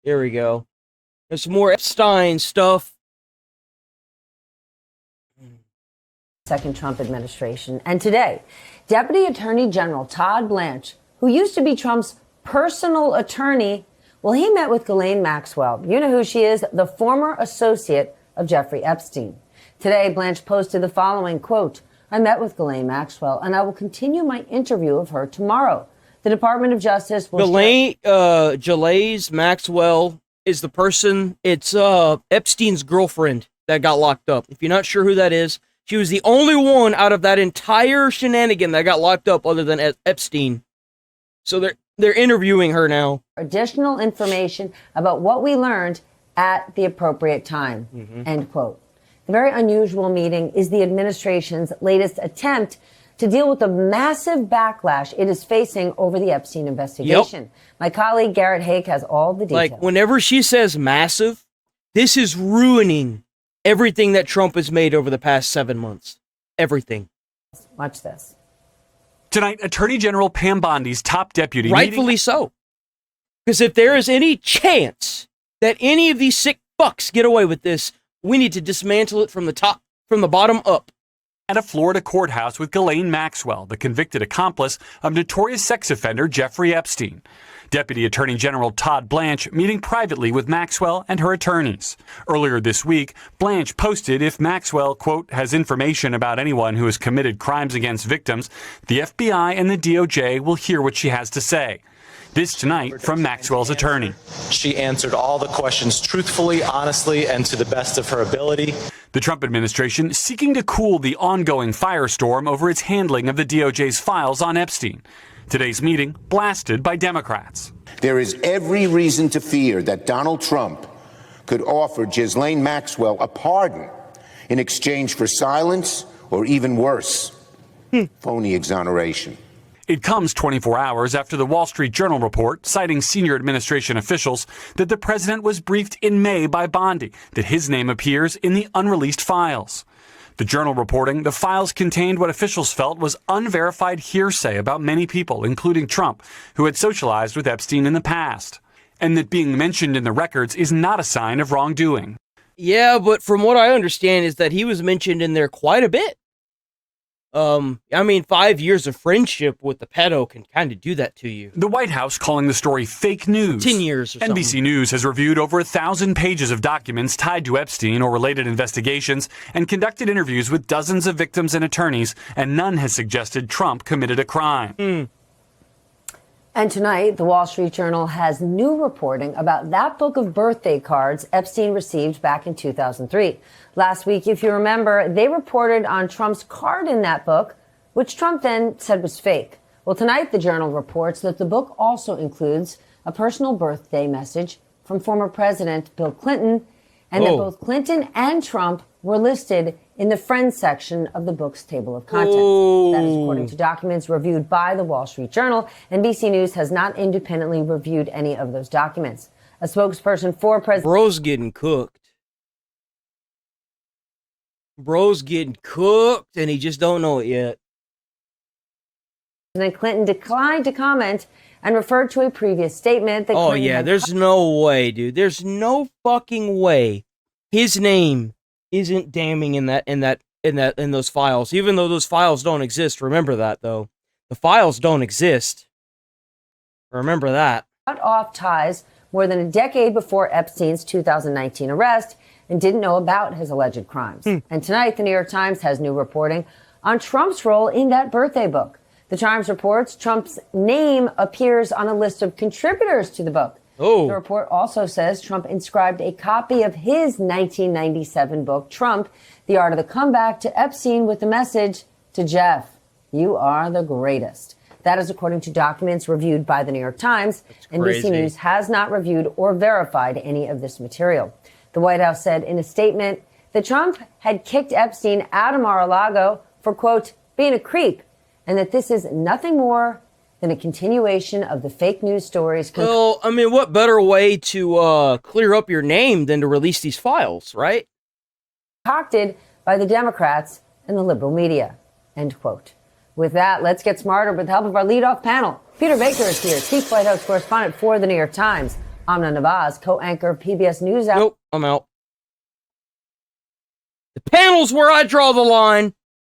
Here we go. There's some more Epstein stuff. Second Trump administration. And today, Deputy Attorney General Todd Blanche, who used to be Trump's personal attorney, well, he met with Ghislaine Maxwell. You know who she is, the former associate of Jeffrey Epstein. Today, Blanche posted the following, quote, I met with Ghislaine Maxwell, and I will continue my interview of her tomorrow. The Department of Justice will... Ghislaine Maxwell is the person, it's Epstein's girlfriend that got locked up. If you're not sure who that is, she was the only one out of that entire shenanigan that got locked up other than Epstein. So they're interviewing her now. Additional information about what we learned at the appropriate time, end quote. The very unusual meeting is the administration's latest attempt to deal with the massive backlash it is facing over the Epstein investigation. Yep. My colleague Garrett Haake has all the details. Like, whenever she says massive, this is ruining everything that Trump has made over the past 7 months. Everything. Watch this. Tonight, Attorney General Pam Bondi's top deputy... Rightfully so. Because if there is any chance that any of these sick fucks get away with this, we need to dismantle it from the bottom up. At a Florida courthouse with Ghislaine Maxwell, the convicted accomplice of notorious sex offender Jeffrey Epstein. Deputy Attorney General Todd Blanche meeting privately with Maxwell and her attorneys. Earlier this week, Blanche posted if Maxwell, quote, has information about anyone who has committed crimes against victims, the FBI and the DOJ will hear what she has to say. This tonight from Maxwell's attorney. She answered all the questions truthfully, honestly, and to the best of her ability. The Trump administration seeking to cool the ongoing firestorm over its handling of the DOJ's files on Epstein. Today's meeting blasted by Democrats. There is every reason to fear that Donald Trump could offer Ghislaine Maxwell a pardon in exchange for silence or even worse, phony exoneration. It comes 24 hours after the Wall Street Journal report, citing senior administration officials, that the president was briefed in May by Bondi that his name appears in the unreleased files. The Journal reporting the files contained what officials felt was unverified hearsay about many people, including Trump, who had socialized with Epstein in the past, and that being mentioned in the records is not a sign of wrongdoing. Yeah, but from what I understand is that he was mentioned in there quite a bit. 5 years of friendship with the pedo can kind of do that to you. The White House calling the story fake news. 10 years or something. NBC News has reviewed over 1,000 pages of documents tied to Epstein or related investigations and conducted interviews with dozens of victims and attorneys, and none has suggested Trump committed a crime. And tonight, the Wall Street Journal has new reporting about that book of birthday cards Epstein received back in 2003. Last week, if you remember, they reported on Trump's card in that book, which Trump then said was fake. Well, tonight, the Journal reports that the book also includes a personal birthday message from former President Bill Clinton, and that both Clinton and Trump were listed in the Friends section of the book's table of contents. That is according to documents reviewed by the Wall Street Journal. NBC News has not independently reviewed any of those documents. A spokesperson for President... Bro's getting cooked. Bro's getting cooked, and he just don't know it yet. President Clinton declined to comment and referred to a previous statement that Clinton there's no way, dude. There's no fucking way his name isn't damning in those files, even though those files don't exist. Remember that, though. The files don't exist. Remember that. Cut off ties more than a decade before Epstein's 2019 arrest and didn't know about his alleged crimes. And tonight, the New York Times has new reporting on Trump's role in that birthday book. The Times reports Trump's name appears on a list of contributors to the book. The report also says Trump inscribed a copy of his 1997 book, Trump, The Art of the Comeback, to Epstein with the message, to Jeff, you are the greatest. That is according to documents reviewed by the New York Times. NBC News has not reviewed or verified any of this material. The White House said in a statement that Trump had kicked Epstein out of Mar-a-Lago for, quote, being a creep, and that this is nothing more than a continuation of the fake news stories. Well, I mean, what better way to clear up your name than to release these files, right? Concocted by the Democrats and the liberal media, end quote. With that, let's get smarter with the help of our leadoff panel. Peter Baker is here, chief White House correspondent for the New York Times. Amna Nawaz, co-anchor of PBS News. Nope, I'm out. The panel's where I draw the line.